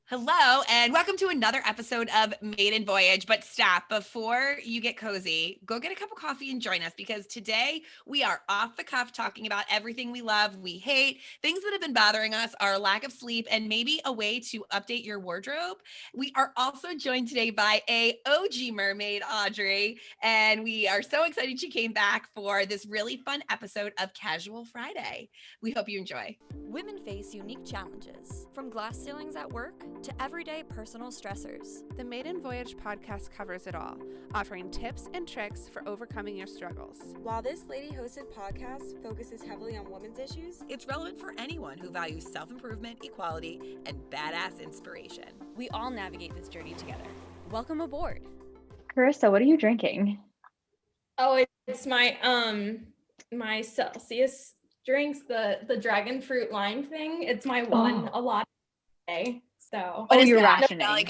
Hello, and welcome to another episode of Maiden Voyage. But stop, before you get cozy, go get a cup of coffee and join us because today we are off the cuff talking about everything we love, we hate, things that have been bothering us, our lack of sleep, and maybe a way to update your wardrobe. We are also joined today by a OG mermaid, Audrey, and we are so excited she came back for this really fun episode of Casual Friday. We hope you enjoy. Women face unique challenges, from glass ceilings at work to everyday personal stressors. The Maiden Voyage podcast covers it all, offering tips and tricks for overcoming your struggles. While this lady-hosted podcast focuses heavily on women's issues, it's relevant for anyone who values self-improvement, equality, and badass inspiration. We all navigate this journey together. Welcome aboard. Carissa, what are you drinking? Oh, it's my my Celsius drinks, the dragon fruit lime thing. It's my one a lot today. So you're rationing like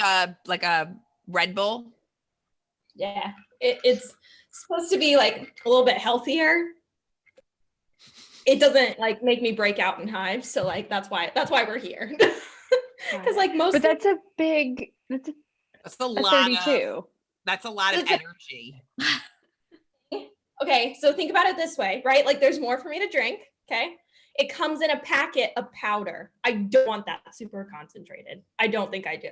a Red Bull. Yeah, it's supposed to be like a little bit healthier. It doesn't like make me break out in hives, so like that's why we're here. Because like most, but that's a lot 32. That's a lot of energy. Okay, so think about it this way, right? Like there's more for me to drink. Okay. It comes in a packet of powder. I don't want that super concentrated. I don't think I do.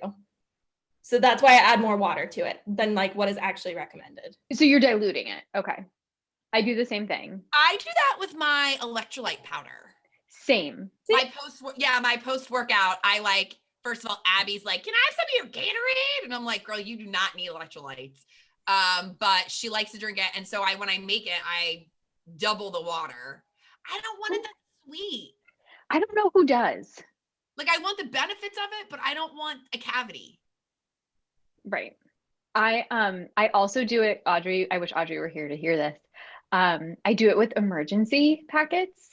So that's why I add more water to it than like what is actually recommended. So you're diluting it. Okay. I do the same thing. I do that with my electrolyte powder. Same. My post-workout, I like, first of all, Abby's like, can I have some of your Gatorade? And I'm like, girl, you do not need electrolytes. But she likes to drink it. And so when I make it, I double the water. I don't want it that sweet. I don't know who does. Like I want the benefits of it, but I don't want a cavity. Right. I also do it, Audrey. I wish Audrey were here to hear this. I do it with emergency packets.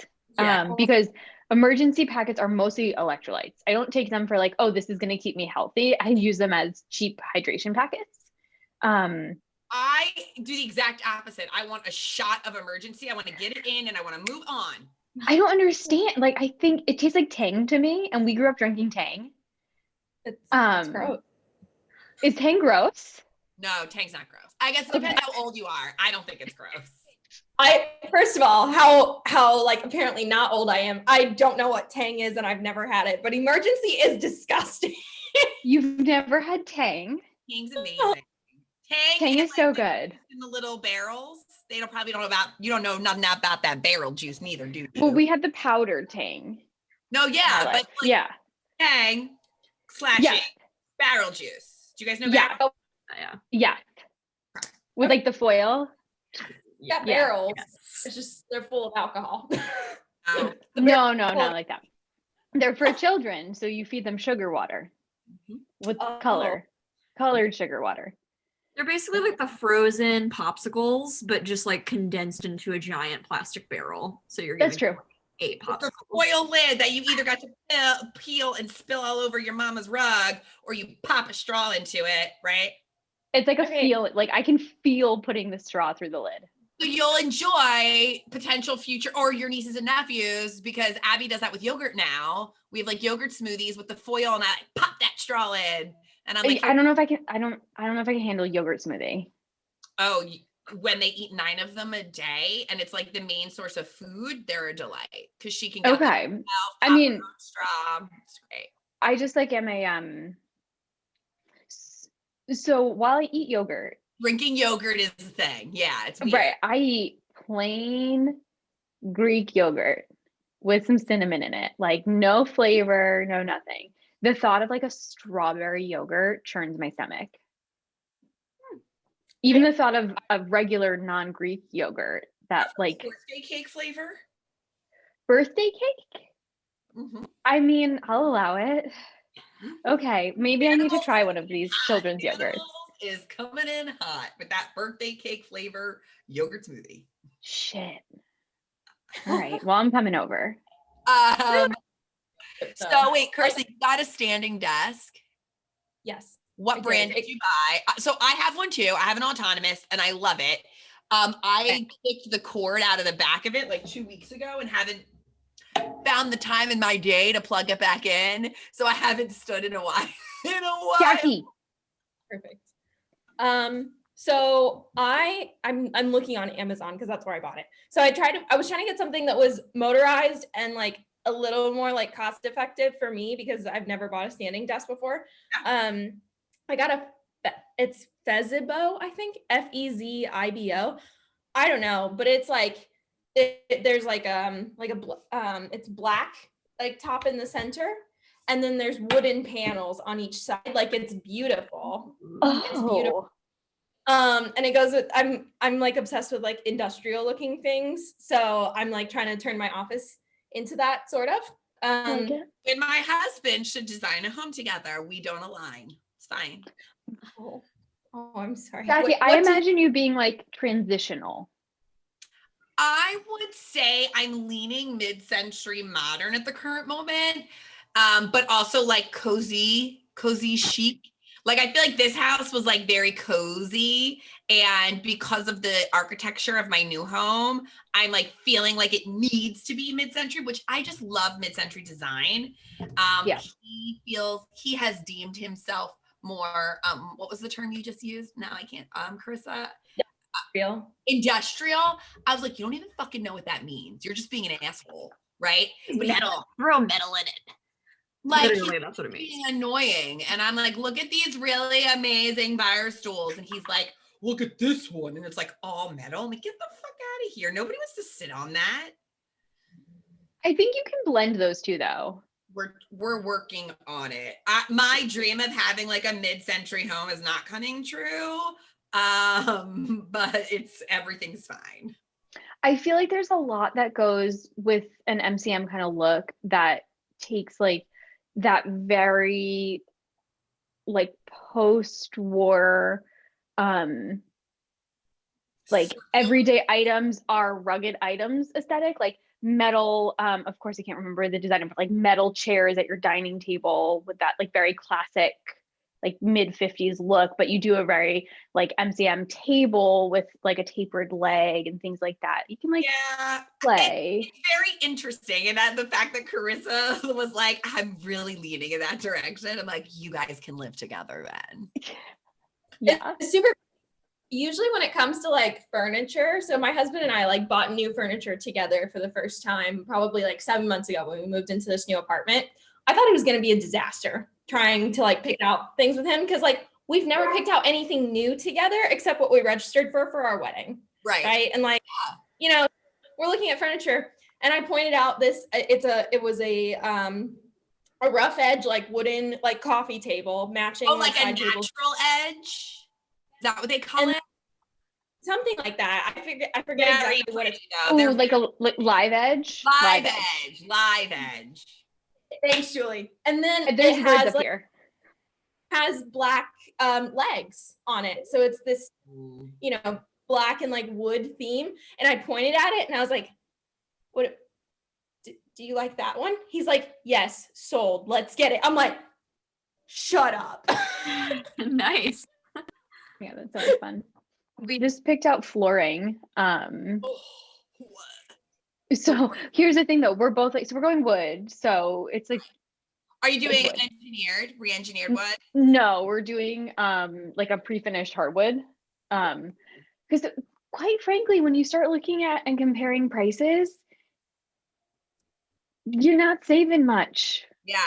Because emergency packets are mostly electrolytes. I don't take them for like, oh, this is going to keep me healthy. I use them as cheap hydration packets. I do the exact opposite. I want a shot of emergency. I want to get it in and I want to move on. I don't understand. Like, I think it tastes like Tang to me, and we grew up drinking Tang. It's gross. Is Tang gross? No, Tang's not gross. I guess it depends how old you are. I don't think it's gross. First of all, how like apparently not old I am. I don't know what Tang is and I've never had it, but emergency is disgusting. You've never had Tang? Tang's amazing. Tang is so good. In the little barrels. You don't know nothing about that barrel juice neither, do you? Well, we had the powdered Tang. No, yeah, but like, Tang / barrel juice. Do you guys know barrel? Yeah. With like the foil. Yeah, barrels. Yes. It's just they're full of alcohol. No, not like that. They're for children, so you feed them sugar water with colored sugar water. They're basically like the frozen popsicles, but just like condensed into a giant plastic barrel. So you're That's true. 8 popsicles. The foil lid that you either got to peel and spill all over your mama's rug, or you pop a straw into it, right? It's like feel. Like I can feel putting the straw through the lid. So you'll enjoy potential future or your nieces and nephews, because Abby does that with yogurt now. We have like yogurt smoothies with the foil, and I like, pop that straw in. And I'm like, I don't know if I can handle yogurt smoothie. Oh, when they eat 9 of them a day and it's like the main source of food, they're a delight because she can get I mean, straw. It's great. I just like am a so while I eat yogurt, drinking yogurt is the thing. Yeah, it's weird. Right. I eat plain Greek yogurt with some cinnamon in it, like no flavor, no nothing. The thought of like a strawberry yogurt churns my stomach. Even the thought of a regular non-Greek yogurt that like birthday cake flavor. Birthday cake? Mm-hmm. I mean, I'll allow it. Okay, maybe I need to try one of these children's yogurts. Is coming in hot with that birthday cake flavor yogurt smoothie. Shit. All right. Well, I'm coming over. So wait, Kirsty, you got a standing desk? Yes. What brand did you buy? So I have one too. I have an autonomous and I love it. I kicked the cord out of the back of it like 2 weeks ago and haven't found the time in my day to plug it back in. So I haven't stood in a while. in a while. Jackie. Perfect. So I'm looking on Amazon because that's where I bought it. So I was trying to get something that was motorized and like a little more like cost effective for me because I've never bought a standing desk before. I got it's Fezibo, I think, Fezibo. I don't know, but it's like there's like it's black like top in the center, and then there's wooden panels on each side. Like it's beautiful. Oh. It's beautiful. And it goes with I'm like obsessed with like industrial looking things. So I'm like trying to turn my office into that sort of. And my husband should design a home together. We don't align. It's fine. Oh, I'm sorry. Jackie, I imagine you being like transitional. I would say I'm leaning mid-century modern at the current moment, but also like cozy chic. Like I feel like this house was like very cozy, and because of the architecture of my new home, I'm like feeling like it needs to be mid-century, which I just love mid-century design. He has deemed himself more, what was the term you just used? Now I can't, Carissa? Industrial. I was like, you don't even fucking know what that means. You're just being an asshole, right? Metal, throw metal in it. Like, literally, that's what it means. Being annoying. And I'm like, look at these really amazing bar stools. And he's like, look at this one. And it's like all metal. I'm like, get the fuck out of here. Nobody wants to sit on that. I think you can blend those two though. We're working on it. My dream of having like a mid-century home is not coming true. But everything's fine. I feel like there's a lot that goes with an MCM kind of look that takes like that very like post-war like everyday items are rugged items aesthetic, like metal, of course I can't remember the designer, but like metal chairs at your dining table with that like very classic like mid-50s look, but you do a very like MCM table with like a tapered leg and things like that. You can like play. It's very interesting. And the fact that Carissa was like, I'm really leaning in that direction. I'm like, you guys can live together then. Yeah. It's super. Usually when it comes to like furniture, so my husband and I like bought new furniture together for the first time, probably like 7 months ago when we moved into this new apartment. I thought it was going to be a disaster trying to like pick out things with him because like we've never picked out anything new together except what we registered for our wedding. Right. And like, you know, we're looking at furniture and I pointed out this, it was a rough edge, like wooden, like coffee table matching. Oh, like a natural edge? Is that what they call it? Something like that. I forget exactly what it's called. Oh, like a live edge? Live edge. Thanks, Julie. And then there's it words up here. Has black legs on it. So it's this, you know, black and like wood theme. And I pointed at it and I was like, what, do you like that one? He's like, yes, sold. Let's get it. I'm like, shut up. Nice. Yeah, that sounds fun. We just picked out flooring. So here's the thing though, we're both like, so we're going wood. So it's like, are you doing re-engineered wood? No, we're doing like a pre-finished hardwood. Because quite frankly, when you start looking at and comparing prices, you're not saving much. Yeah,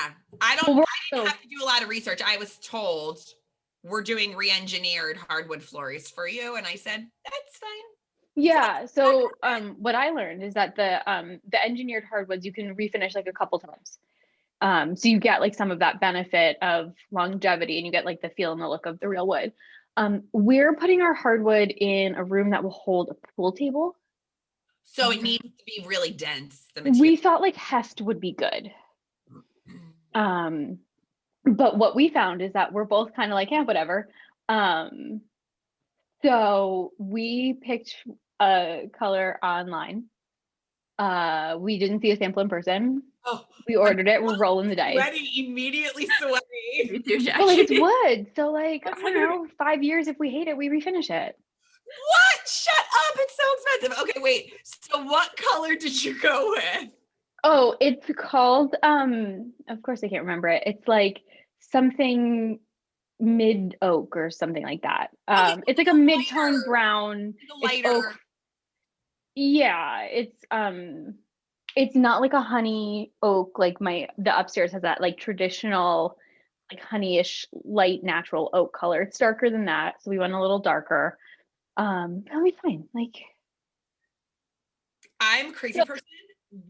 I didn't have to do a lot of research. I was told we're doing re-engineered hardwood floors for you. And I said, that's fine. Yeah. So what I learned is that the engineered hardwoods, you can refinish like a couple times. So you get like some of that benefit of longevity and you get like the feel and the look of the real wood. We're putting our hardwood in a room that will hold a pool table. So it needs to be really dense. We thought like heft would be good. But what we found is that we're both kind of like, yeah, whatever. So we picked a color online. We didn't see a sample in person. Oh, we ordered it. We're rolling the dice. Immediately sweaty. Well, like it's wood. So like, I don't know, 5 years, if we hate it, we refinish it. What? Shut up. It's so expensive. Okay, wait. So what color did you go with? Oh, it's called, of course I can't remember it. It's like something mid oak or something like that. Okay, It's like a mid-tone brown. The It's oak. lighter. Yeah, it's not like a honey oak like the upstairs has that like traditional like honeyish light natural oak color. It's darker than that, so we went a little darker. That'll be fine. Like I'm a crazy person.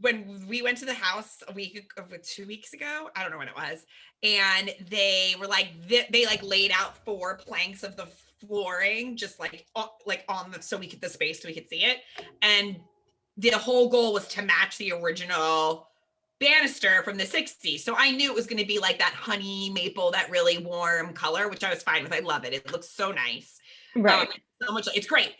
When we went to the house 2 weeks ago, I don't know when it was, and they were like, they like laid out 4 planks of the flooring, just like on the, so we could, the space so we could see it. And the whole goal was to match the original banister from the 60s. So I knew it was going to be like that honey maple, that really warm color, which I was fine with. I love it. It looks so nice. right. So much, it's great.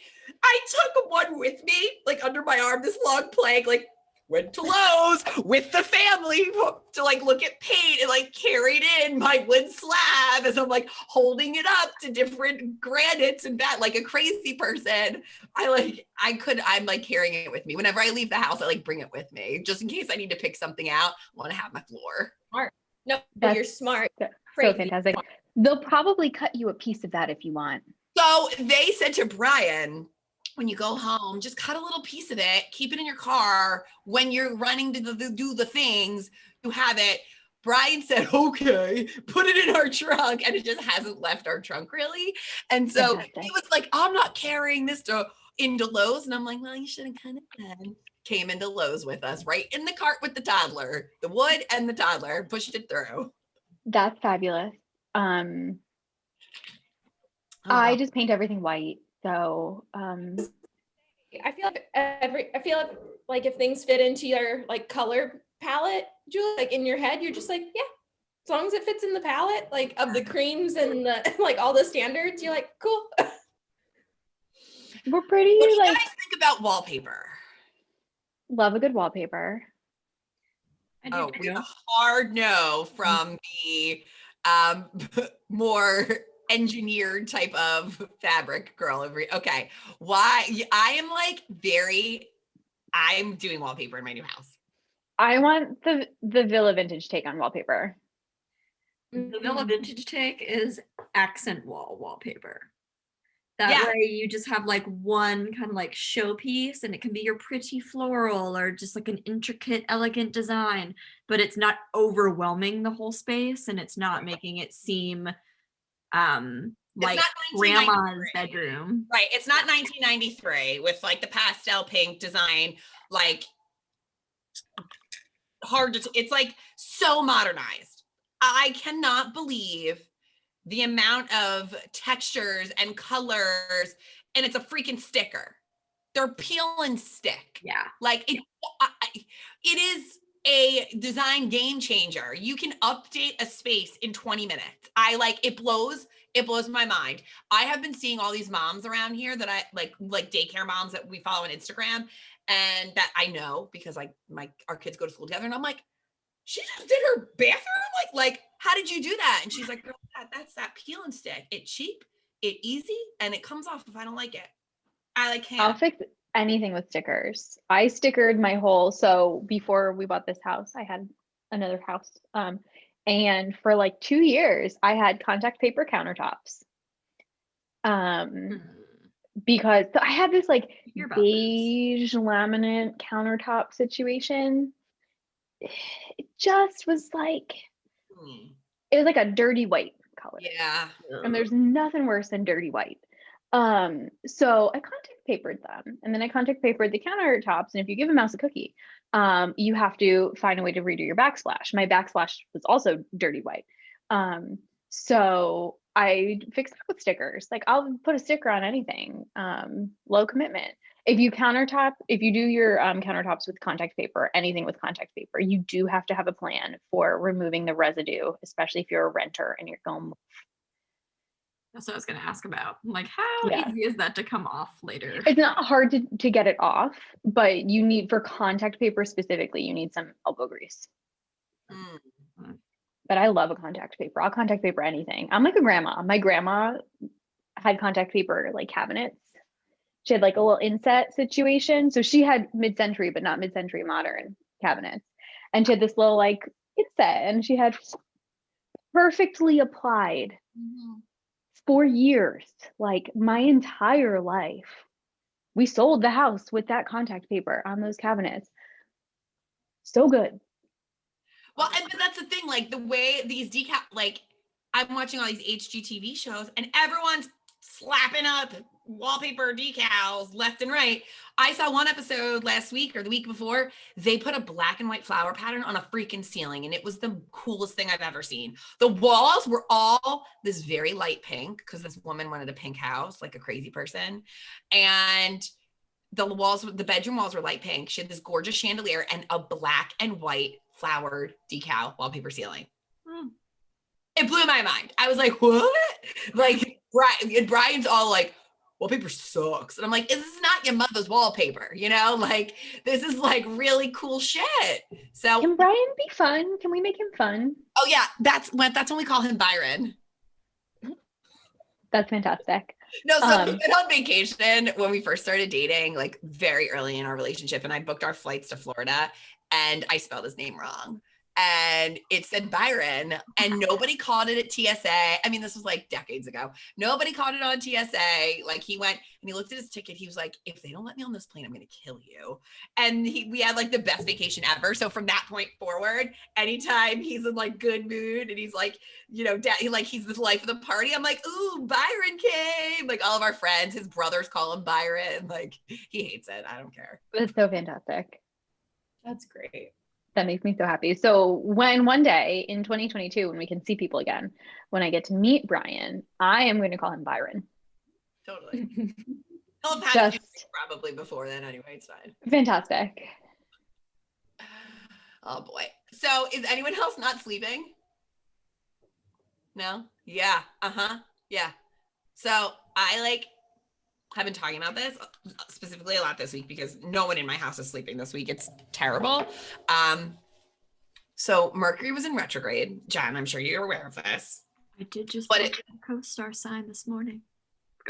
I took one with me, like under my arm, this long plank, like went to Lowe's with the family to like look at paint and like carried in my wood slab as I'm like holding it up to different granites and that, like a crazy person. I'm like carrying it with me. Whenever I leave the house, I like bring it with me just in case I need to pick something out. I want to have my floor. Smart. No, That's you're smart. So Crazy. fantastic. They'll probably cut you a piece of that if you want. So they said to Brian, when you go home, just cut a little piece of it, keep it in your car. When you're running to do the things, you have it. Brian said, okay, put it in our trunk. And it just hasn't left our trunk really. And so Fantastic. he was like, I'm not carrying this into Lowe's. And I'm like, well, you should have kind of done. Came into Lowe's with us, right in the cart with the toddler, the wood and the toddler, pushed it through. That's fabulous. I just paint everything white. So I feel like if things fit into your like color palette, Julie, like in your head, you're just like, yeah, as long as it fits in the palette, like of the creams and the like all the standards, you're like, cool. we're pretty What do you like guys think about wallpaper? love a good wallpaper. I do Oh, too. with a hard no from the more engineered type of fabric girl over here. Okay. Why? I'm doing wallpaper in my new house. I want the Villa Vintage take on wallpaper. The Villa Vintage take is accent wall wallpaper. That Yeah. way you just have like one kind of like showpiece and it can be your pretty floral or just like an intricate, elegant design, but it's not overwhelming the whole space and it's not making it seem like not grandma's 1993. bedroom. Right. It's not 1993 with like the pastel pink design, like it's like so modernized. I cannot believe the amount of textures and colors, and it's a freaking sticker. They're peel and stick. Yeah. Like it is a design game changer. You can update a space in 20 minutes. It blows my mind. I have been seeing all these moms around here that I like daycare moms that we follow on Instagram and that I know because our kids go to school together and I'm like, she just did her bathroom? Like, how did you do that? And she's like, girl, that's that peel and stick. It's cheap, it's easy, and it comes off if I don't like it. I can't. I'll fix anything with stickers. I stickered my whole, so before we bought this house, I had another house. And for like 2 years, I had contact paper countertops. Because I had this like beige laminate countertop situation. It just was like, it was like a dirty white color. Yeah. And there's nothing worse than dirty white. So I contact papered them and then I contact papered the countertops. And if you give a mouse a cookie, you have to find a way to redo your backsplash. My backsplash was also dirty white. So I fixed it with stickers. Like I'll put a sticker on anything, low commitment. If you do your countertops with contact paper, anything with contact paper, you do have to have a plan for removing the residue, especially if you're a renter and you're going. That's what I was going to ask about. I'm like, how easy is that to come off later? It's not hard to get it off, but you need, for contact paper specifically, you need some elbow grease. But I love a contact paper. I'll contact paper anything. I'm like a grandma. My grandma had contact paper like cabinets. She had like a little inset situation. So she had mid-century, but not mid-century modern cabinets. And she had this little like inset and she had perfectly applied for years, like my entire life. We sold the house with that contact paper on those cabinets. So good. Well, but that's the thing, like the way these decal, like I'm watching all these HGTV shows and everyone's slapping up wallpaper decals left and right. I saw one episode last week or the week before, they put a black and white flower pattern on a freaking ceiling and it was the coolest thing I've ever seen. The walls were all this very light pink because this woman wanted a pink house like a crazy person. And the bedroom walls were light pink. She had this gorgeous chandelier and a black and white flowered decal wallpaper ceiling. It blew my mind. I was like, what? Like Brian's all like, wallpaper sucks. And I'm like, this is not your mother's wallpaper, you know? Like, this is like really cool shit. So can Brian be fun? Can we make him fun? Oh yeah, that's when we call him Byron. That's fantastic. No, so we went on vacation when we first started dating, like very early in our relationship, and I booked our flights to Florida, and I spelled his name wrong. And it said Byron, and nobody called it at TSA. I mean, this was like decades ago. Nobody called it on TSA. Like he went and he looked at his ticket. He was like, if they don't let me on this plane, I'm going to kill you. And we had like the best vacation ever. So from that point forward, anytime he's in like good mood and he's like, you know, he's the life of the party. I'm like, ooh, Byron came. Like all of our friends, his brothers call him Byron. Like he hates it. I don't care. It's so fantastic. That's great. That makes me so happy. So when one day in 2022, when we can see people again, when I get to meet Brian, I am going to call him Byron. Totally. He'll have had you probably before then anyway. It's fine. Fantastic. Oh boy. So is anyone else not sleeping? No? Yeah. Yeah. So I have been talking about this specifically a lot this week because no one in my house is sleeping this week. It's terrible. So Mercury was in retrograde. Jen, I'm sure you're aware of this. I did just watch the co-star sign this morning.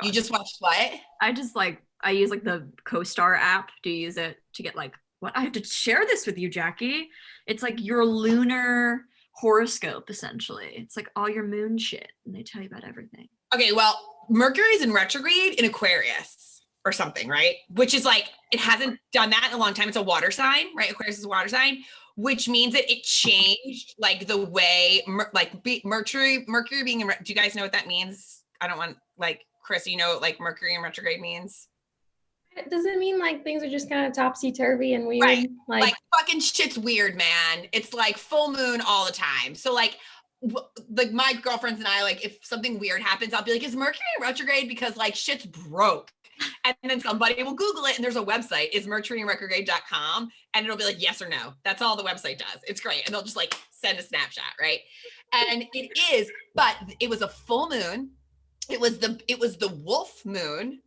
You just watched what? I use like the co-star app. Do you use it to get like what? I have to share this with you, Jackie. It's like your lunar horoscope, essentially. It's like all your moon shit, and they tell you about everything. Okay, well, Mercury's in retrograde in Aquarius or something, right? Which is like, it hasn't done that in a long time. It's a water sign, right? Aquarius is a water sign, which means that it changed like the way, Mercury being in, do you guys know what that means? I don't want, like, Chris, you know what like Mercury in retrograde means? Does it mean like things are just kind of topsy-turvy and weird? Right. Like fucking shit's weird, man. It's like full moon all the time. So like my girlfriends and I, like if something weird happens, I'll be like, is Mercury in retrograde? Because like shit's broke. And then somebody will Google it and there's a website, is mercuryinretrograde.com, and it'll be like, yes or no. That's all the website does. It's great. And they'll just like send a snapshot, right? And it is, but it was a full moon. It was the wolf moon.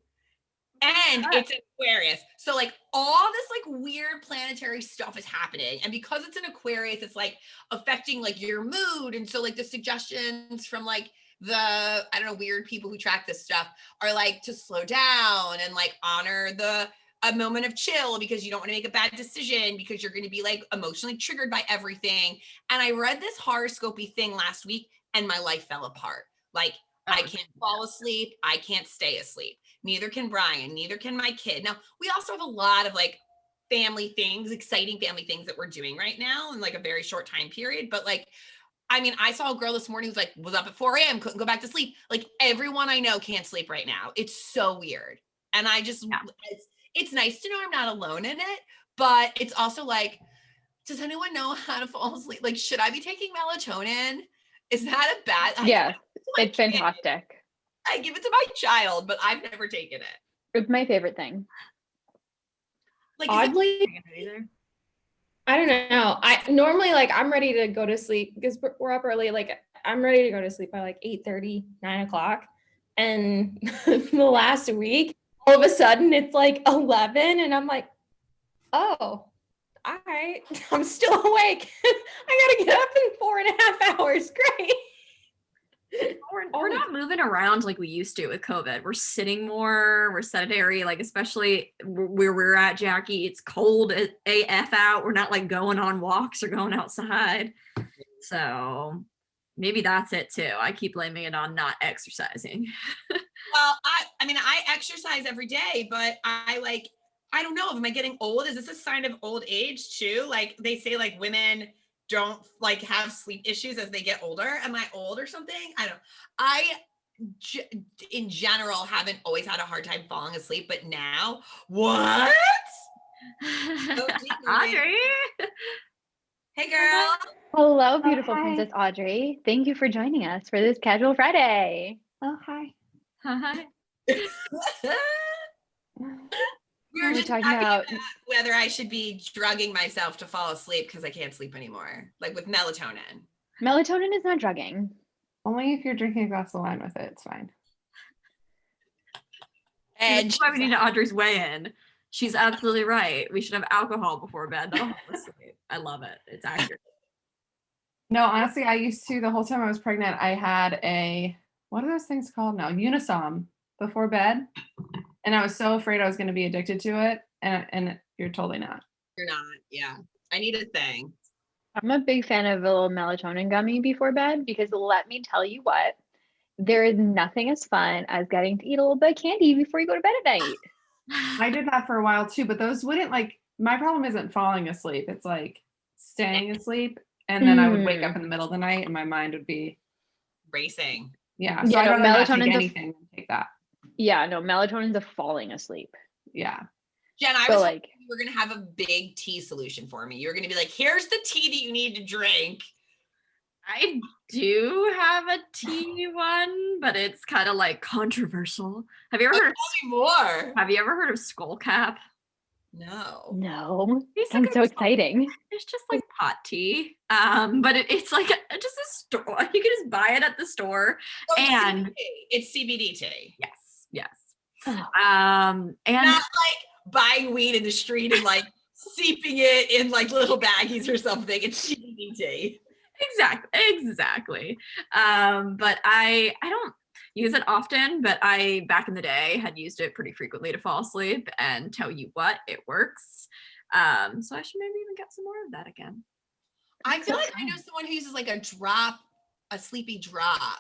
And it's Aquarius. So like all this like weird planetary stuff is happening. And because it's an Aquarius, it's like affecting like your mood. And so like the suggestions from like I don't know, weird people who track this stuff are like to slow down and like honor a moment of chill because you don't want to make a bad decision because you're going to be like emotionally triggered by everything. And I read this horoscopy thing last week and my life fell apart. Like I can't fall asleep. I can't stay asleep. Neither can Brian. Neither can my kid. Now, we also have a lot of like family things, exciting family things that we're doing right now in like a very short time period. But like, I mean, I saw a girl this morning who's like, was up at 4 a.m., couldn't go back to sleep. Like everyone I know can't sleep right now. It's so weird. And I just, it's nice to know I'm not alone in it. But it's also like, does anyone know how to fall asleep? Like, should I be taking melatonin? Is that a bad? Yeah, it's fantastic. I give it to my child, but I've never taken it. It's my favorite thing. Like oddly, I don't know. I normally like I'm ready to go to sleep because we're up early. Like I'm ready to go to sleep by like 8:30, 9 o'clock. And the last week, all of a sudden it's like 11 and I'm like, oh, all right, I'm still awake. I gotta get up in 4.5 hours. Great. We're not moving around like we used to with COVID. We're sitting more, we're sedentary, like especially where we're at, Jackie, it's cold AF out. We're not like going on walks or going outside. So maybe that's it too. I keep blaming it on not exercising. Well, I mean, I exercise every day, but I don't know. Am I getting old? Is this a sign of old age too? Like they say, like women don't like have sleep issues as they get older. Am I old or something? I don't. I in general haven't always had a hard time falling asleep, but now what? Audrey. Hey girl. Hello, beautiful hi. Princess Audrey. Thank you for joining us for this Casual Friday. Oh, hi. Hi. We were We're just talking talking about whether I should be drugging myself to fall asleep because I can't sleep anymore, like with melatonin. melatonin is not drugging. Only if you're drinking a glass of wine with it, it's fine. And That's why we need Audrey's weigh in. She's absolutely right. We should have alcohol before bed. That'll help us sleep. I love it. It's accurate. No, honestly, I used to, the whole time I was pregnant, I had what are those things called now? Unisom before bed. And I was so afraid I was going to be addicted to it. And you're totally not. you're not. Yeah. I need a thing. I'm a big fan of a little melatonin gummy before bed because let me tell you what, there is nothing as fun as getting to eat a little bit of candy before you go to bed at night. I did that for a while too, but those wouldn't my problem isn't falling asleep. It's like staying asleep. And then I would wake up in the middle of the night and my mind would be Racing. Yeah. So Yeah, I no, don't know not take melatonin's anything and take that. Yeah, no, melatonin's a falling asleep. Yeah. Jen, I So, was like- hoping you were going to have a big tea solution for me. You were going to be like, here's the tea that you need to drink. I do have a tea one, but it's kind of like controversial. Have you ever heard Tell me more. Have you ever heard of skull cap? No. No, Basically, sounds so it's exciting. It's just like pot tea. But it's like just a store. You can just buy it at the store. Oh, it's And- CBD. It's CBD tea. Yes. Oh. And Not like buying weed in the street and like seeping it in like little baggies or something. It's CBD tea. exactly. But I don't use it often, but I back in the day had used it pretty frequently to fall asleep, and tell you what, it works. So I should maybe even get some more of that again. I feel like I know someone who uses like a sleepy drop.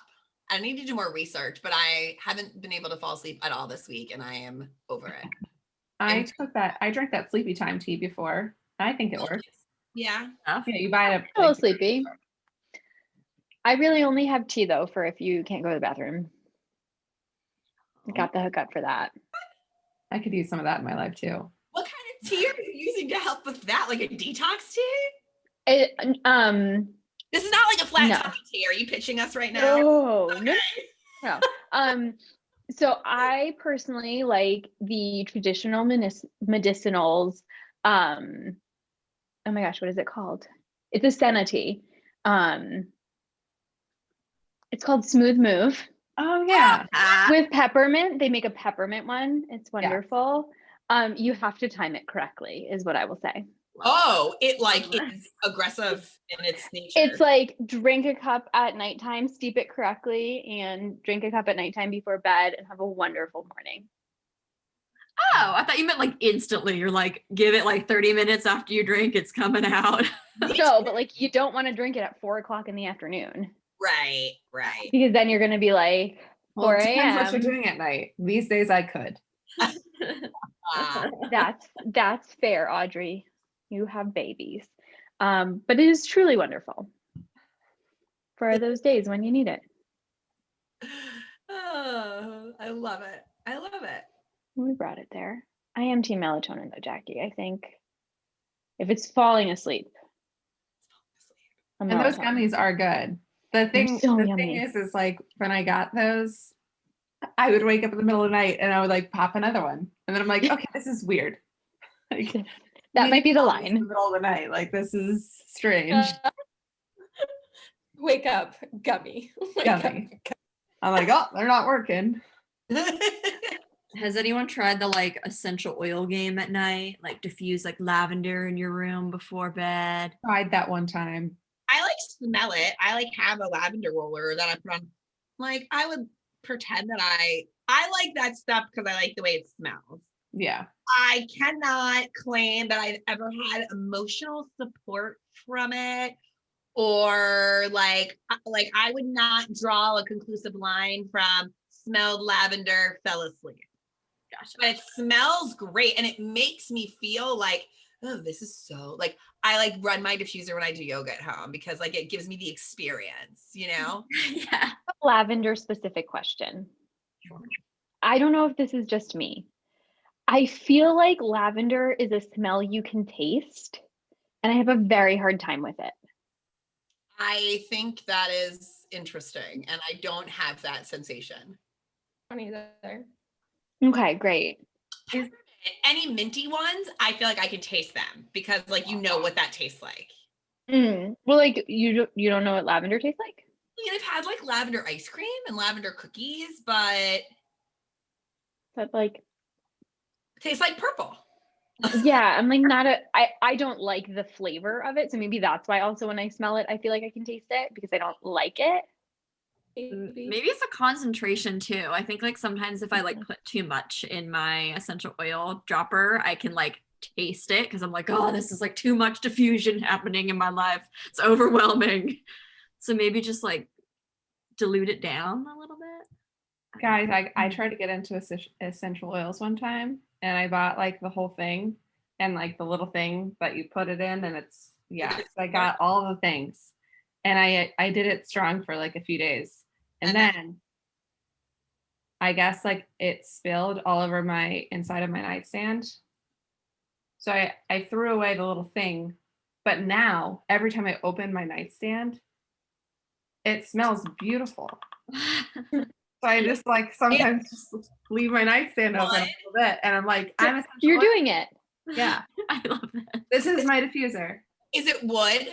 I need to do more research, but I haven't been able to fall asleep at all this week, and I am over it. I drank that sleepy time tea before. I think it works. Yeah. Yeah, you buy it. A little sleepy. I really only have tea though for if you can't go to the bathroom. Got the hookup for that. I could use some of that in my life too. What kind of tea are you using to help with that? Like a detox tea? This is not like a flat No. tummy tea. Are you pitching us right now? No. So I personally like the traditional medicinals. Oh my gosh, what is it called? It's a senna tea. It's called Smooth Move Oh yeah. with peppermint. They make a peppermint one. It's Yeah. wonderful. You have to time it correctly, is what I will say. Oh, it like is aggressive in its nature. It's like drink a cup at nighttime, steep it correctly, and drink a cup at nighttime before bed, and have a wonderful morning. Oh, I thought you meant like instantly. You're like, give it like 30 minutes after you drink, it's coming out. No, but like you don't want to drink it at 4 o'clock in the afternoon right. because then you're gonna be like Well, 4 it depends what you're a.m. doing at night. These days I could. That's fair, Audrey. You have babies. But it is truly wonderful for those days when you need it. Oh, I love it. I love it. We brought it there. I am team melatonin though, Jackie. I think if it's falling asleep. And those gummies are good. The thing yummy. is like when I got those, I would wake up in the middle of the night and I would like pop another one. And then I'm like, okay, this is weird. Like, That might be the in line. the middle of the night. Like this is strange. Wake up, gummy. Wake Gummy. up. I'm like, oh, they're not working. Has anyone tried the like essential oil game at night? Like diffuse like lavender in your room before bed? Tried that one time. I like smell it. I like have a lavender roller that I put on. Like I would pretend that I like that stuff because I like the way it smells. Yeah. I cannot claim that I've ever had emotional support from it or like I would not draw a conclusive line from smelled lavender, fell asleep. Gotcha. But it smells great and it makes me feel like, oh, this is so like I like run my diffuser when I do yoga at home because like it gives me the experience, you know? Yeah. Lavender specific question. Sure. I don't know if this is just me. I feel like lavender is a smell you can taste, and I have a very hard time with it. I think that is interesting and I don't have that sensation. I don't either. Okay, great. Any minty ones, I feel like I can taste them because like you know what that tastes like. Well, like you don't know what lavender tastes like? I mean, I've had like lavender ice cream and lavender cookies, but But like, it tastes like purple. yeah, I'm like I don't like the flavor of it. So maybe that's why also when I smell it, I feel like I can taste it because I don't like it. Maybe it's a concentration too. I think like sometimes if I like put too much in my essential oil dropper, I can like taste it because I'm like, oh, this is like too much diffusion happening in my life. It's overwhelming. So maybe just like dilute it down a little bit. Guys, I tried to get into essential oils one time and I bought like the whole thing and like the little thing that you put it in and it's so I got all the things and I did it strong for like a few days and then I guess like it spilled all over my inside of my nightstand. So I threw away the little thing, but now every time I open my nightstand, it smells beautiful. So I just like sometimes just leave my nightstand open a little bit and I'm like, I'm essential You're oil. doing it. Yeah. I love that. This is my diffuser. Is it wood?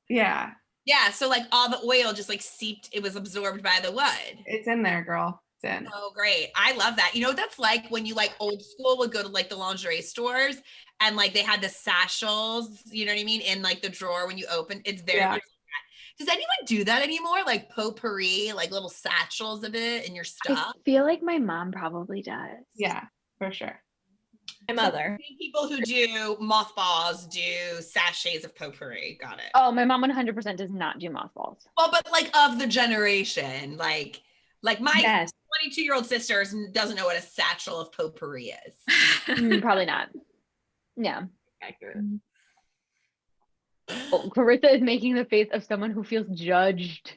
Yeah. Yeah, so like all the oil just like seeped, it was absorbed by the wood. It's in there, girl. It's in. Oh, great. I love that. You know what that's like when you like old school would go to like the lingerie stores and like they had the satchels, you know what I mean, in like the drawer when you open. It's very much like that. Does anyone do that anymore? Like potpourri, like little satchels of it in your stuff? I feel like my mom probably does. Yeah, for sure. My mother. People who do mothballs do sachets of potpourri. Got it. Oh, my mom 100% does not do mothballs. Well, but like of the generation, like my Yes. 22-year-old sister doesn't know what a satchel of potpourri is. Probably not. Yeah. Accurate. Oh, Carissa is making the face of someone who feels judged.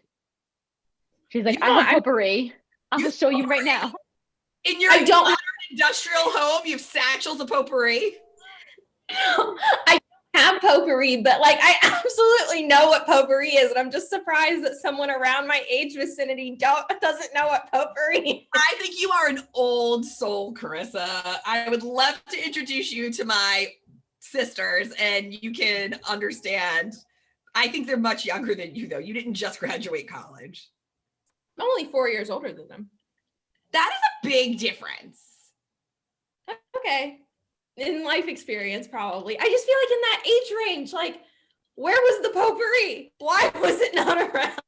She's like, You I know, have potpourri. I'll show you right now. In your I don't have industrial home, you have satchels of potpourri. I don't have potpourri, but like I absolutely know what potpourri is, and I'm just surprised that someone around my age vicinity doesn't know what potpourri is. I think you are an old soul, Carissa. I would love to introduce you to my sisters, and you can understand. I think they're much younger than you, though. You didn't just graduate college. I'm only 4 years older than them. That is a big difference. Okay. In life experience, probably. I just feel like in that age range, like, where was the potpourri? Why was it not around?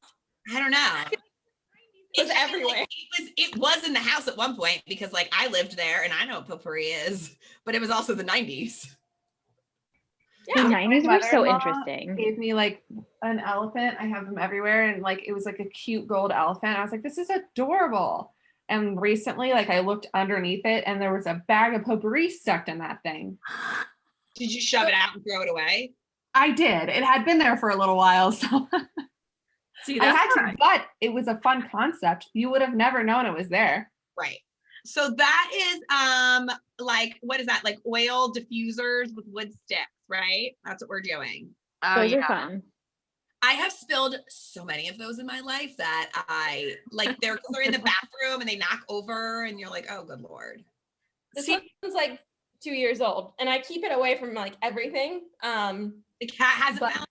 I don't know. It was everywhere. It was in the house at one point because like I lived there and I know what potpourri is, but it was also the 90s. The Yeah. 90s were so Mother-in-law interesting. Gave me like an elephant. I have them everywhere. And like, it was like a cute gold elephant. I was like, this is adorable. And recently, like I looked underneath it and there was a bag of potpourri stuck in that thing. Did you shove it out and throw it away? I did. It had been there for a little while. So See, I that's had to, right. but it was a fun concept. You would have never known it was there. Right. So that is like what is that? Like oil diffusers with wood sticks, right? That's what we're doing. Oh, Those are yeah. fun. I have spilled so many of those in my life that I like they're in the bathroom and they knock over and you're like, oh good Lord. This See- one's like 2 years old, and I keep it away from like everything. The cat hasn't But- found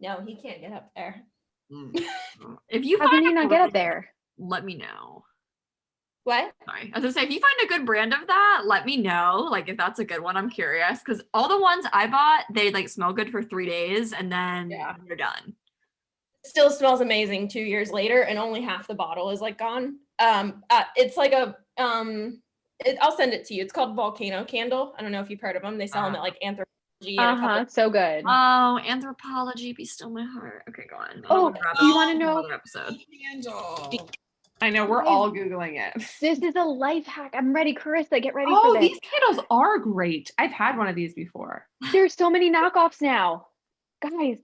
No, he can't get up there. it. If you How can find you a not get up brand, there? let me know. What? Sorry. I was gonna say, if you find a good brand of that, let me know. Like if that's a good one, I'm curious. Because all the ones I bought, they like smell good for 3 days and then Yeah. they're done. It still smells amazing 2 years later, and only half the bottle is like gone. It's like a I'll send it to you. It's called Volcano Candle. I don't know if you've heard of them. They sell them at like and a couple. So good. Oh, anthropology, be still my heart. Okay, go on. Oh, you want to Another know? episode. Candle. I know we're all Googling it. This is a life hack. I'm ready, Carissa. Get ready Oh, for this. these candles are great. I've had one of these before. There's so many knockoffs now. Guys.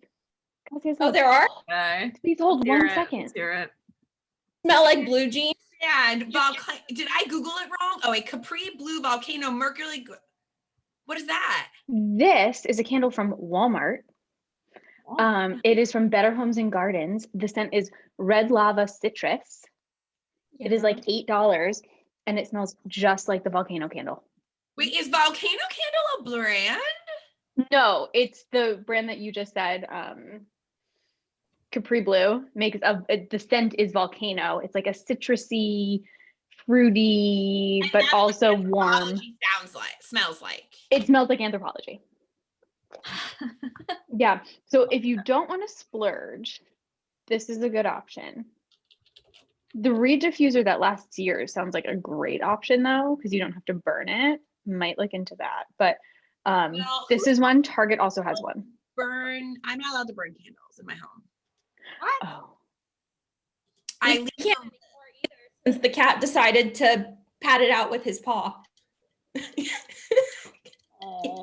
Oh, there are? Okay. Please hold Hear one it. second. Let's hear it. Smell like blue jeans. And did I Google it wrong? Oh, a Capri Blue Volcano Mercury. What is that? This is a candle from Walmart. It is from Better Homes and Gardens. The scent is Red Lava Citrus. It is like $8 and it smells just like the volcano candle. Wait, is Volcano Candle a brand? No, it's the brand that you just said. Capri Blue makes the scent is volcano. It's like a citrusy, fruity, And but that's what also warm. Anthropology smells like. It smells like Anthropology. Yeah. So if you don't want to splurge, this is a good option. The reed diffuser that lasts years sounds like a great option though, because you don't have to burn it. Might look into that. But Well, this is one. Target also has one. I'm not allowed to burn candles in my home. What? Oh. I We leave can't them- since the cat decided to pat it out with his paw.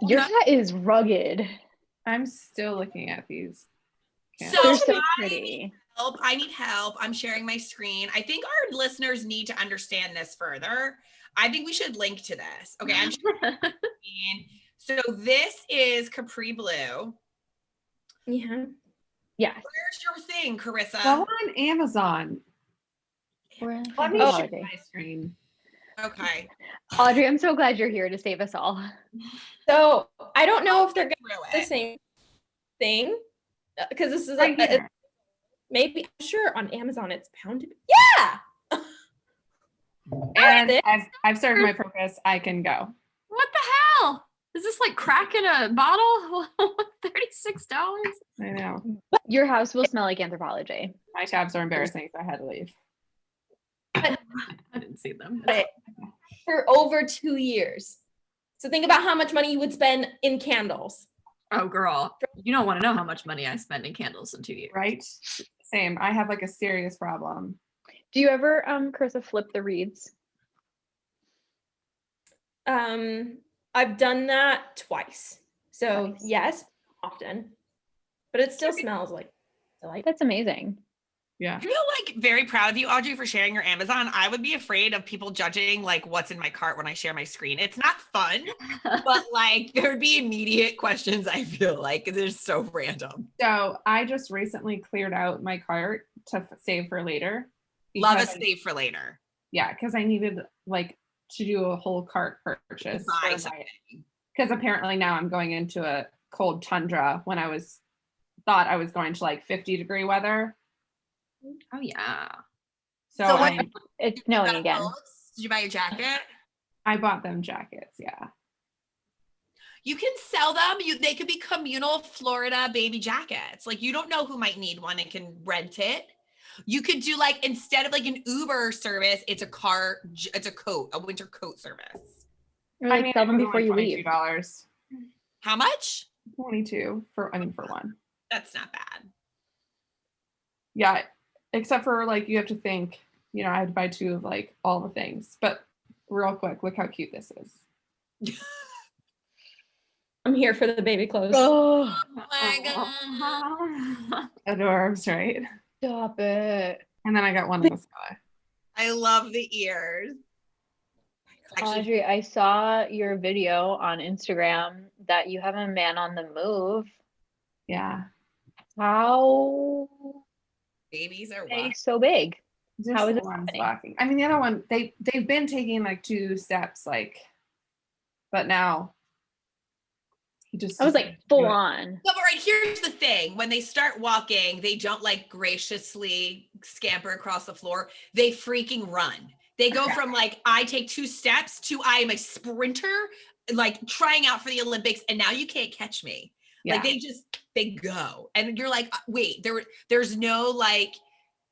Your cat is rugged. I'm still looking at these. So They're so I pretty. I need help. I'm sharing my screen. I think our listeners need to understand this further. I think we should link to this. Okay, I'm sharing my screen. So this is Capri Blue. Yeah. Yes. Where's your thing, Carissa? Go on Amazon. Let me Oh, share Audrey. my screen. Okay. Audrey, I'm so glad you're here to save us all. So I don't know if they're going Through to do the it. same thing because this is Right here. maybe I'm sure on Amazon it's bound to be. Yeah. And I've served my purpose. I can go. What the hell? Is this like crack in a bottle? $36? I know. Your house will smell like Anthropology. My tabs are embarrassing, so I had to leave. I didn't see them. But for over 2 years. So think about how much money you would spend in candles. Oh, girl. You don't want to know how much money I spend in candles in 2 years. Right? Same. I have like a serious problem. Do you ever, Carissa, flip the reeds? I've done that twice. So Nice. yes, often. But it still smells like delightful. That's amazing. Yeah. I feel like very proud of you, Audrey, for sharing your Amazon. I would be afraid of people judging like what's in my cart when I share my screen. It's not fun, but like there would be immediate questions, I feel like, because it's so random. So I just recently cleared out my cart to save for later. Love a because save for later. Yeah, because I needed like to do a whole cart purchase. Buy something. Because apparently now I'm going into a cold tundra when thought I was going to like 50-degree weather. Oh, yeah. So So what- It's snowing Got again. clothes? Did you buy your jacket? I bought them jackets. Yeah. You can sell them. They could be communal Florida baby jackets. Like you don't know who might need one and can rent it. You could do like instead of like an Uber service, it's a winter coat service. Or like sell them it was before only you leave. $22. How much? 22 for one. That's not bad. Yeah, except for like you have to think, I had to buy 2 of like all the things. But real quick, look how cute this is. I'm here for the baby clothes. Oh, my God. Adorbs, right? stop it. And then I got one in the sky. I love the ears. Actually, Audrey, I saw your video on Instagram that you have a man on the move. Yeah. How babies are are they wild. so big? Just How is the it one's happening? walking. I mean, the other one, they've been taking like 2 steps, like, but now he just I was like decided to full do it. on. No, but right, here's the thing. When they start walking, they don't like graciously scamper across the floor. They freaking run. They go from like, I take 2 steps to I am a sprinter, like trying out for the Olympics. And now you can't catch me. Yeah. Like they go. And you're like, wait, there's no like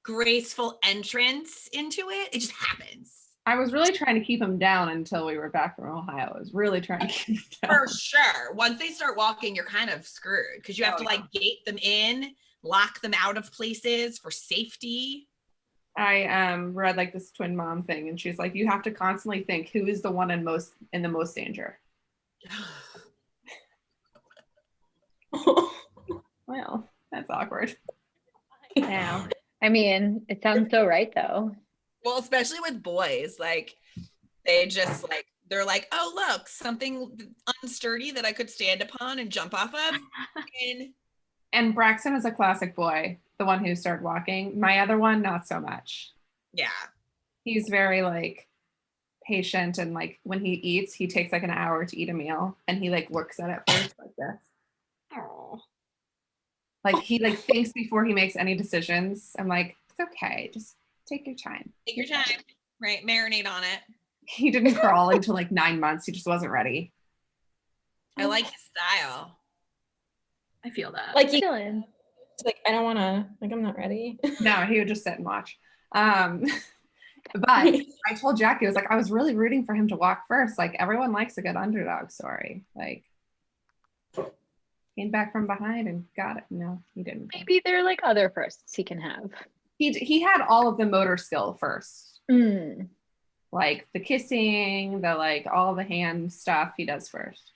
graceful entrance into it. It just happens. I was really trying to keep him down until we were back from Ohio. I was really trying to keep him down. For sure. Once they start walking, you're kind of screwed because you have to like gate them in, lock them out of places for safety. I read like this twin mom thing, and she's like, you have to constantly think who is the one in the most danger. Well, that's awkward. Yeah. I mean, it sounds so right though. Well, especially with boys, like they just like they're like, oh look, something unsturdy that I could stand upon and jump off of. And Braxton is a classic boy, the one who started walking. My other one, not so much. Yeah. He's very like patient, and like when he eats, he takes like an hour to eat a meal, and he like looks at it first like this. Oh. Like he like thinks before he makes any decisions. I'm like, it's okay, just take your time. Take your time, right? Marinate on it. He didn't crawl until like 9 months. He just wasn't ready. I like his style. I feel that. Like he, Dylan. like I don't want to. Like I'm not ready. No, he would just sit and watch. But I told Jackie, I was like, I was really rooting for him to walk first. Like everyone likes a good underdog story. Like came back from behind and got it. No, he didn't. Maybe there are like other firsts he can have. He had all of the motor skill first. Mm. Like the kissing, the like all the hand stuff he does first.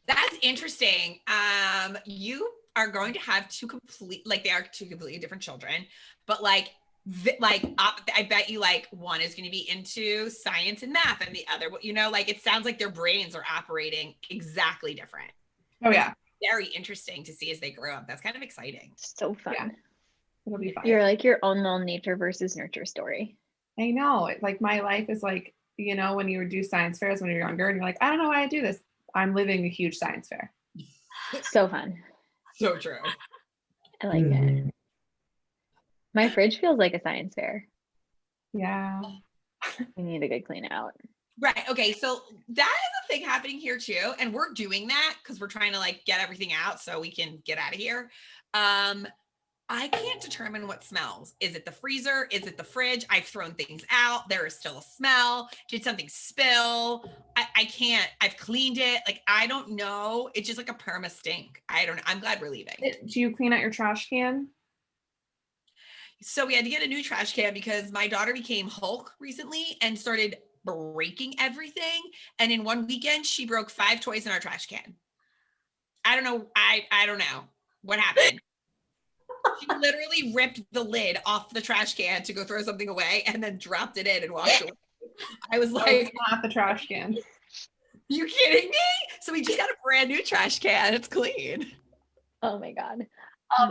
That's interesting. You are going to have they are two completely different children, but I bet you like one is going to be into science and math and the other, like it sounds like their brains are operating exactly different. Oh yeah. Very interesting to see as they grow up. That's kind of exciting. So fun. Yeah. It'll be fun. You're like your own little nature versus nurture story. I know. Like my life is like, when you would do science fairs when you're younger and you're like, I don't know why I do this. I'm living a huge science fair. So fun. So true. I like it. My fridge feels like a science fair. Yeah. We need a good clean out. Right. Okay. So that is a thing happening here too. And we're doing that because we're trying to like get everything out so we can get out of here. I can't determine what smells. Is it the freezer? Is it the fridge? I've thrown things out. There is still a smell. Did something spill? I can't. I've cleaned it. Like, I don't know. It's just like a perma stink. I don't know. I'm glad we're leaving. Do you clean out your trash can? So we had to get a new trash can because my daughter became Hulk recently and started breaking everything. And in one weekend, she broke 5 toys in our trash can. I don't know. I don't know what happened. She literally ripped the lid off the trash can to go throw something away and then dropped it in and walked away. I was like, not the trash can. You kidding me? So we just got a brand new trash can. It's clean. Oh my God.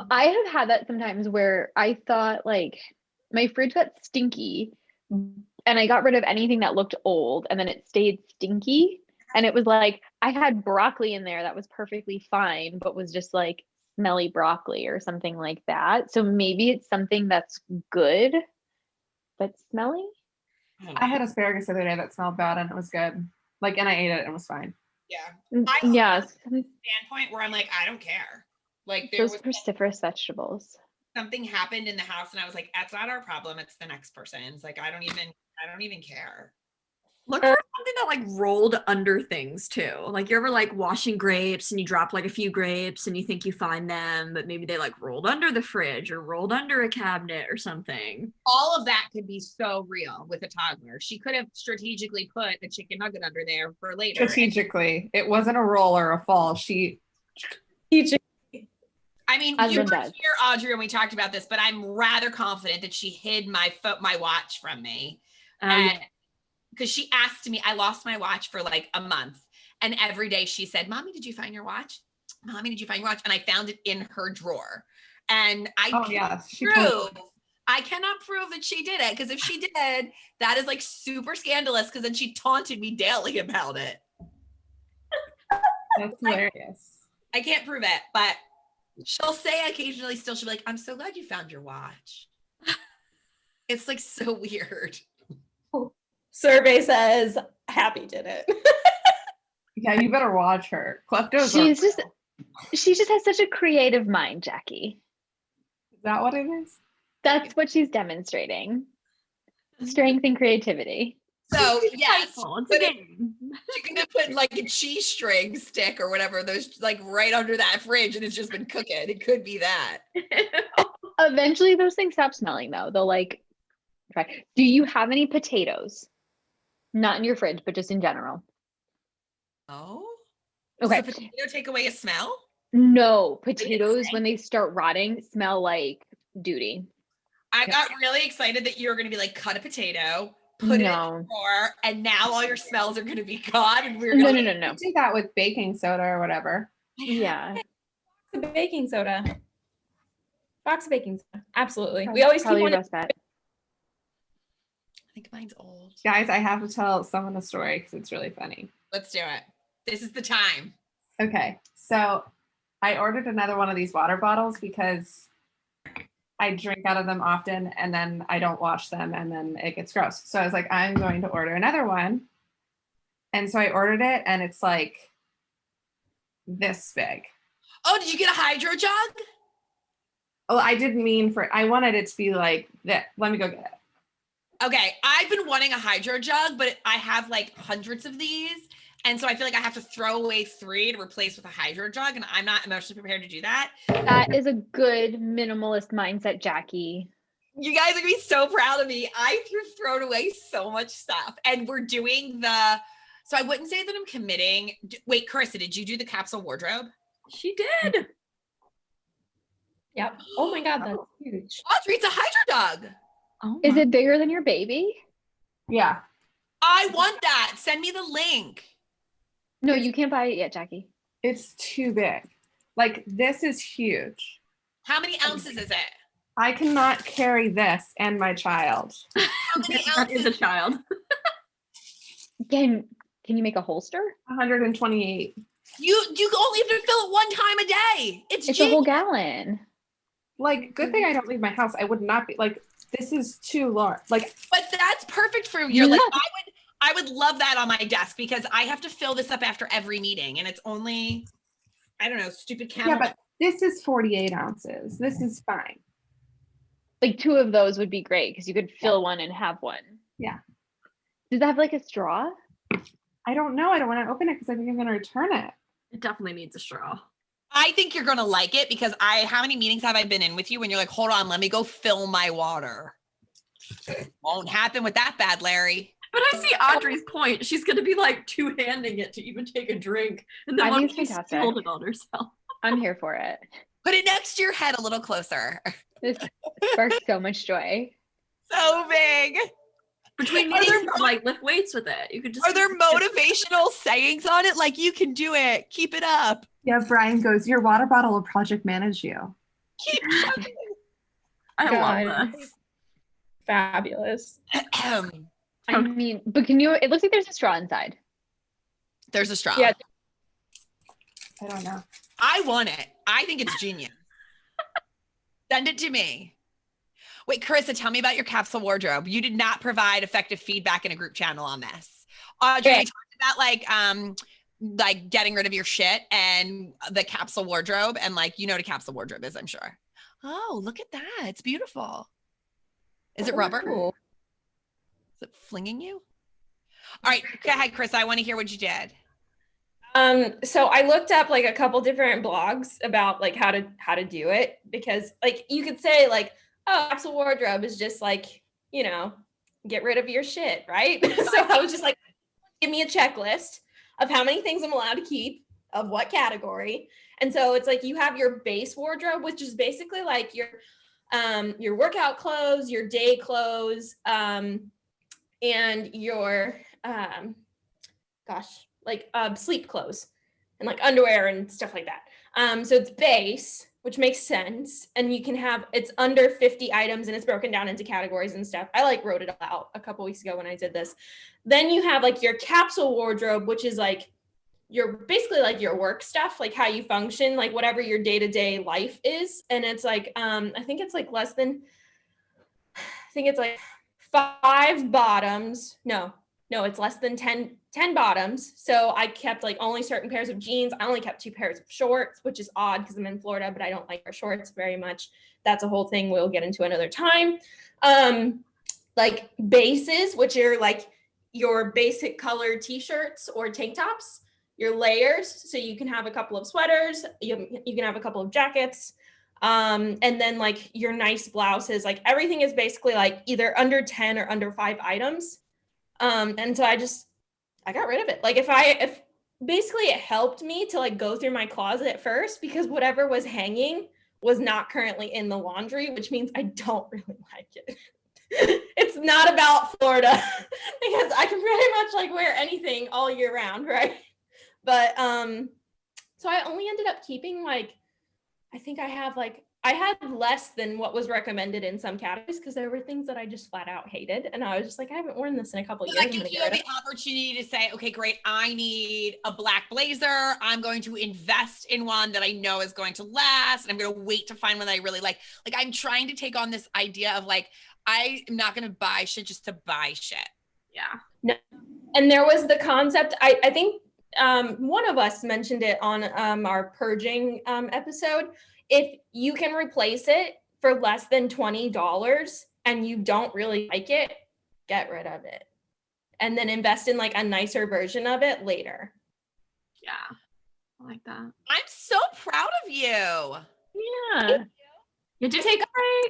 I have had that sometimes where I thought like my fridge got stinky and I got rid of anything that looked old and then it stayed stinky. And it was like, I had broccoli in there that was perfectly fine, but was just like smelly broccoli or something like that. So maybe it's something that's good, but smelly. I had asparagus the other day that smelled bad and it was good. Like, and I ate it and it was fine. Yeah. Yes. Standpoint where I'm like, I don't care. Like there Those was cruciferous vegetables. something happened in the house and I was like, that's not our problem. It's the next person's. Like, I don't even care. Look for something that like rolled under things too. Like you're ever like washing grapes and you drop like a few grapes and you think you find them, but maybe they like rolled under the fridge or rolled under a cabinet or something. All of that could be so real with a toddler. She could have strategically put a chicken nugget under there for later. Strategically. It wasn't a roll or a fall. I mean, you were here, Audrey, when we talked about this, but I'm rather confident that she hid my watch from me. And because she asked me, I lost my watch for like a month. And every day she said, Mommy, did you find your watch? Mommy, did you find your watch? And I found it in her drawer. And I cannot prove that she did it. Because if she did, that is like super scandalous. Because then she taunted me daily about it. That's hilarious. I can't prove it, but she'll say occasionally still, she'll be like, I'm so glad you found your watch. It's like so weird. Survey says Happy did it. Yeah, you better watch her. Kleptos. She just has such a creative mind, Jackie. Is that what it is? That's what she's demonstrating. Strength and creativity. So yes, Playful. It's but a game. you can put like a cheese string stick or whatever, those like right under that fridge, and it's just been cooking. It could be that. Eventually those things stop smelling though. They'll like try. Do you have any potatoes? Not in your fridge, but just in general. Oh, Okay. does the potato take away a smell? No, potatoes when they start rotting smell like duty. I got really excited that you were going to be like, cut a potato, put it in the drawer, and now all your smells are going to be gone. And we're No. You do that with baking soda or whatever. Yeah. The baking soda. Box of baking soda. Absolutely. We always keep Probably one. your best bet. I think mine's old. Guys, I have to tell someone a story because it's really funny. Let's do it. This is the time. Okay, so I ordered another one of these water bottles because I drink out of them often and then I don't wash them and then it gets gross. So I was like, I'm going to order another one. And so I ordered it and it's like this big. Oh, did you get a hydro jug? Oh, I didn't mean I wanted it to be like that. Let me go get it. Okay, I've been wanting a hydro jug, but I have like hundreds of these. And so I feel like I have to throw away 3 to replace with a hydro jug, and I'm not emotionally prepared to do that. That is a good minimalist mindset, Jackie. You guys are gonna be so proud of me. I've thrown away so much stuff, and we're doing so I wouldn't say that I'm committing. Wait, Carissa, did you do the capsule wardrobe? She did. Yep. Oh my God, that's huge. Audrey, it's a hydro jug. Oh Is my- it bigger than your baby? Yeah. I want that. Send me the link. No, you can't buy it yet, Jackie. It's too big. Like this is huge. How many ounces is it? I cannot carry this and my child. How many That is a ounces? child. Can you make a holster? 128. You only have to fill it 1 time a day. It's a whole gallon. Like, good thing I don't leave my house. I would not be like, this is too large. Like, But that's perfect for your like. I would love that on my desk because I have to fill this up after every meeting, and it's only, I don't know, stupid camel. yeah, but this is 48 ounces. This is fine. Like 2 of those would be great because you could fill one and have one. Yeah. Does that have like a straw? I don't know. I don't want to open it because I think I'm going to return it. It definitely needs a straw. I think you're gonna like it because how many meetings have I been in with you when you're like, hold on, let me go fill my water. Won't happen with that bad Larry. But I see Audrey's point. She's going to be like two-handing it to even take a drink. And then I think once it's she's fantastic. spilled it on herself. I'm here for it. Put it next to your head a little closer. This sparks so much joy. So big. Between Are meetings, there you could like lift weights with it. You could just. Are there motivational sayings on it? Like, you can do it. Keep it up. Yeah, Brian goes, your water bottle will project manage you. Keep chugging. I God. love this. Fabulous. I mean, but it looks like there's a straw inside. There's a straw. Yeah. I don't know. I want it. I think it's genius. Send it to me. Wait, Carissa, tell me about your capsule wardrobe. You did not provide effective feedback in a group channel on this. Audrey, Okay. you talked about like getting rid of your shit and the capsule wardrobe, and like, you know what a capsule wardrobe is, I'm sure. Oh, look at that. It's beautiful. Is it rubber? Cool. Is it flinging you? All right, go ahead, Chris. I want to hear what you did. So I looked up like a couple different blogs about like how to do it, because like you could say like, oh, capsule wardrobe is just like, you know, get rid of your shit, right? So I was just like, give me a checklist of how many things I'm allowed to keep, of what category. And so it's like you have your base wardrobe, which is basically like your workout clothes, your day clothes, and your sleep clothes and like underwear and stuff like that. So it's base, which makes sense. And you can have, it's under 50 items and it's broken down into categories and stuff. I like wrote it all out a couple weeks ago when I did this. Then you have like your capsule wardrobe, which is like your basically like your work stuff, like how you function, like whatever your day-to-day life is. And it's like, I think it's like it's like 5 bottoms. No, it's less than 10 bottoms. So I kept like only certain pairs of jeans. I only kept 2 pairs of shorts, which is odd because I'm in Florida, but I don't like our shorts very much. That's a whole thing we'll get into another time. Like bases, which are like your basic color t-shirts or tank tops, your layers, so you can have a couple of sweaters, you can have a couple of jackets, and then like your nice blouses. Like everything is basically like either under 10 or under 5 items. And so I got rid of it. Like if basically it helped me to like go through my closet at first, because whatever was hanging was not currently in the laundry, which means I don't really like it. It's not about Florida because I can pretty much like wear anything all year round, right? But so I only ended up keeping like, I think I had less than what was recommended in some categories, because there were things that I just flat out hated, and I was just like, I haven't worn this in a couple of years. That gives you the opportunity to say, okay, great, I need a black blazer. I'm going to invest in one that I know is going to last, and I'm going to wait to find one that I really like. Like, I'm trying to take on this idea of like, I am not going to buy shit just to buy shit. Yeah. No. And there was the concept, I think one of us mentioned it on our purging episode. If you can replace it for less than $20 and you don't really like it, get rid of it. And then invest in like a nicer version of it later. Yeah. I like that. I'm so proud of you. Yeah. You say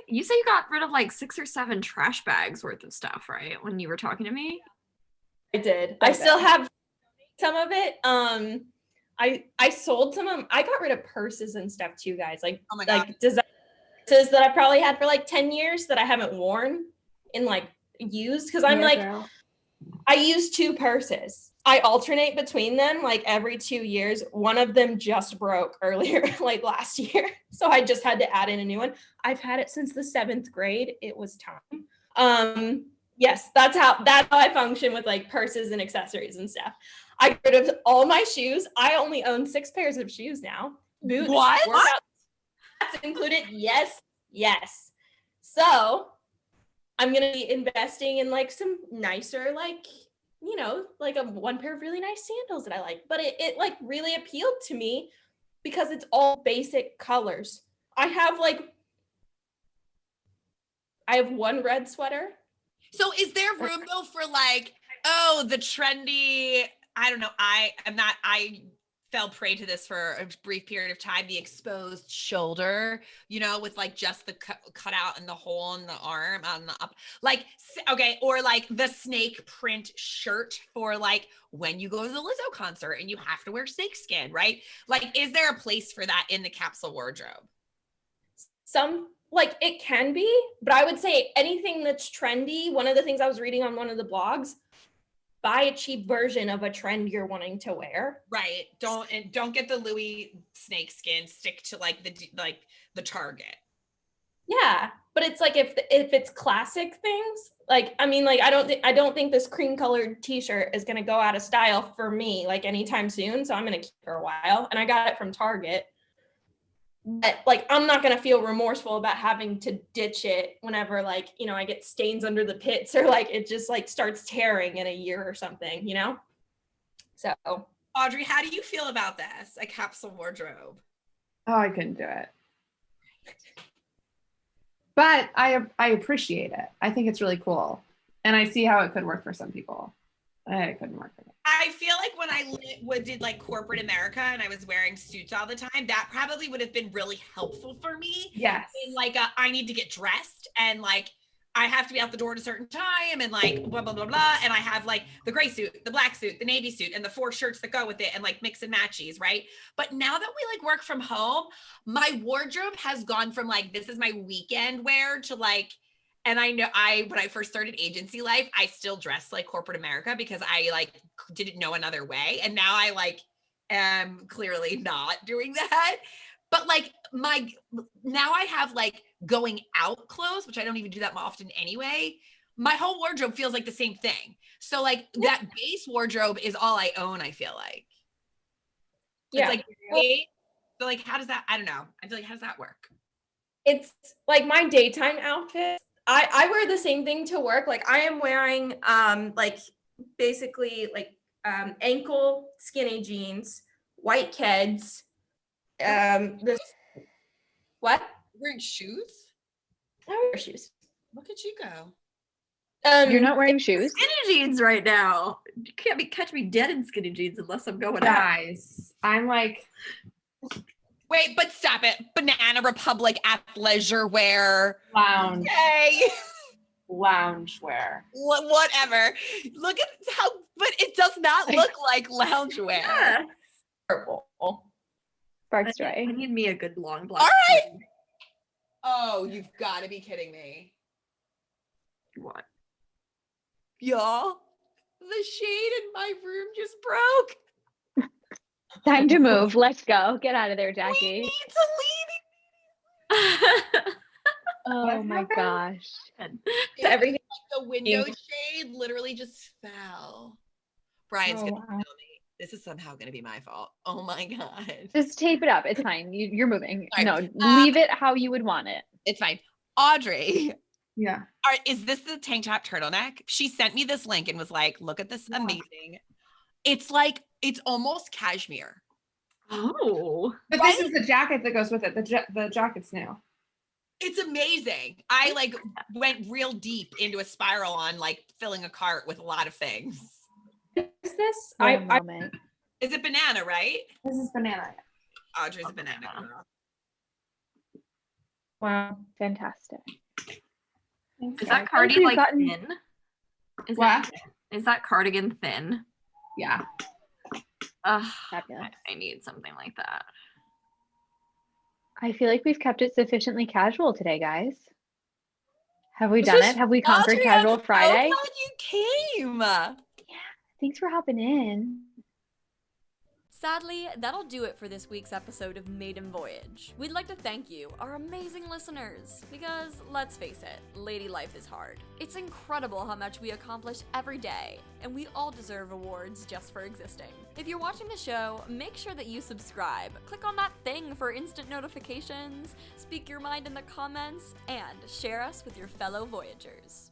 you got rid of like 6 or 7 trash bags worth of stuff, right? When you were talking to me? I did. I still have some of it. I sold some of them. I got rid of purses and stuff too, guys. Like, oh my God. Like design purses that I probably had for like 10 years that I haven't worn and like used, because I'm like, I use 2 purses. I alternate between them like every 2 years. One of them just broke earlier, like last year. So I just had to add in a new one. I've had it since the 7th grade. It was time. Yes, that's how I function with like purses and accessories and stuff. I got rid of all my shoes. I only own 6 pairs of shoes now. Boots. What? That's included. Yes. So I'm going to be investing in like some nicer, like, you know, like one pair of really nice sandals that I like. But it like really appealed to me because it's all basic colors. I have 1 red sweater. So is there room though for like, oh, the trendy, I don't know, I fell prey to this for a brief period of time, the exposed shoulder, you know, with like just the cut out and the hole in the arm on the up, like, okay, or like the snake print shirt for like when you go to the Lizzo concert and you have to wear snakeskin, right? Like, is there a place for that in the capsule wardrobe? Some, like, it can be, but I would say anything that's trendy. One of the things I was reading on one of the blogs, buy a cheap version of a trend you're wanting to wear. Right. Don't get the Louis snakeskin. Stick to like the Target. Yeah, but it's like if it's classic things, like, I mean, like, I don't think this cream colored t-shirt is gonna go out of style for me like anytime soon. So I'm gonna keep it for a while, and I got it from Target. But like, I'm not gonna feel remorseful about having to ditch it whenever, like, you know, I get stains under the pits, or like it just like starts tearing in a year or something, you know? So Audrey, how do you feel about this? A capsule wardrobe? Oh, I couldn't do it. But I appreciate it. I think it's really cool. And I see how it could work for some people. It couldn't work for me. I feel like when I did like corporate America and I was wearing suits all the time, that probably would have been really helpful for me. Yes. In like I need to get dressed and like I have to be out the door at a certain time and like blah, blah, blah, blah. And I have like the gray suit, the black suit, the navy suit, and the 4 shirts that go with it and like mix and matchies, right? But now that we like work from home, my wardrobe has gone from like, this is my weekend wear to like, and I know when I first started agency life, I still dressed like corporate America because I like didn't know another way. And now I like am clearly not doing that. But like now I have like going out clothes, which I don't even do that often anyway. My whole wardrobe feels like the same thing. So like that base wardrobe is all I own, I feel like. Yeah. It's like, so like, how does that, I don't know. I feel like, how does that work? It's like my daytime outfit. I wear the same thing to work. Like I am wearing like basically like ankle skinny jeans, white Keds. This what? You're wearing shoes? I wear shoes. Look at you go. You're not wearing shoes? Skinny jeans right now. You can't catch me dead in skinny jeans unless I'm going out. Guys, I'm like, Wait, but stop it. Banana Republic athleisure wear. lounge wear. Whatever. Look at how, but it does not look like loungewear. Yeah. Purple. Sparks I dry. need me a good long black. All right. jean. Oh, you've got to be kidding me. What? Y'all, the shade in my room just broke. Time to move. Let's go. Get out of there, We Jackie. need to leave. Oh What my happened? gosh. So everything. The window shade literally just fell. Brian's Oh, gonna wow. kill me. This is somehow gonna be my fault. Oh my god. Just tape it up. It's fine. You're moving. Sorry. No, leave it how you would want it. It's fine. Audrey, Yeah. is this the tank top turtleneck? She sent me this link and was like, look at this Yeah. amazing. It's like, it's almost cashmere. Oh. But this is the jacket that goes with it. The jacket's new. It's amazing. I like went real deep into a spiral on like filling a cart with a lot of things. Is this? One moment. Is it banana, right? This is banana. Audrey's a banana girl. Wow. Fantastic. Thanks, Is guys. that cardigan we've like gotten- thin? Is What? Is that cardigan thin? Yeah. Ugh, Fabulous. I need something like that. I feel like we've kept it sufficiently casual today, guys. Have we This done was- it? Have we conquered Audrey, Casual I'm so Friday? glad you came. Thanks for hopping in. Sadly, that'll do it for this week's episode of Maiden Voyage. We'd like to thank you, our amazing listeners, because let's face it, lady life is hard. It's incredible how much we accomplish every day, and we all deserve awards just for existing. If you're watching the show, make sure that you subscribe. Click on that thing for instant notifications, speak your mind in the comments, and share us with your fellow Voyagers.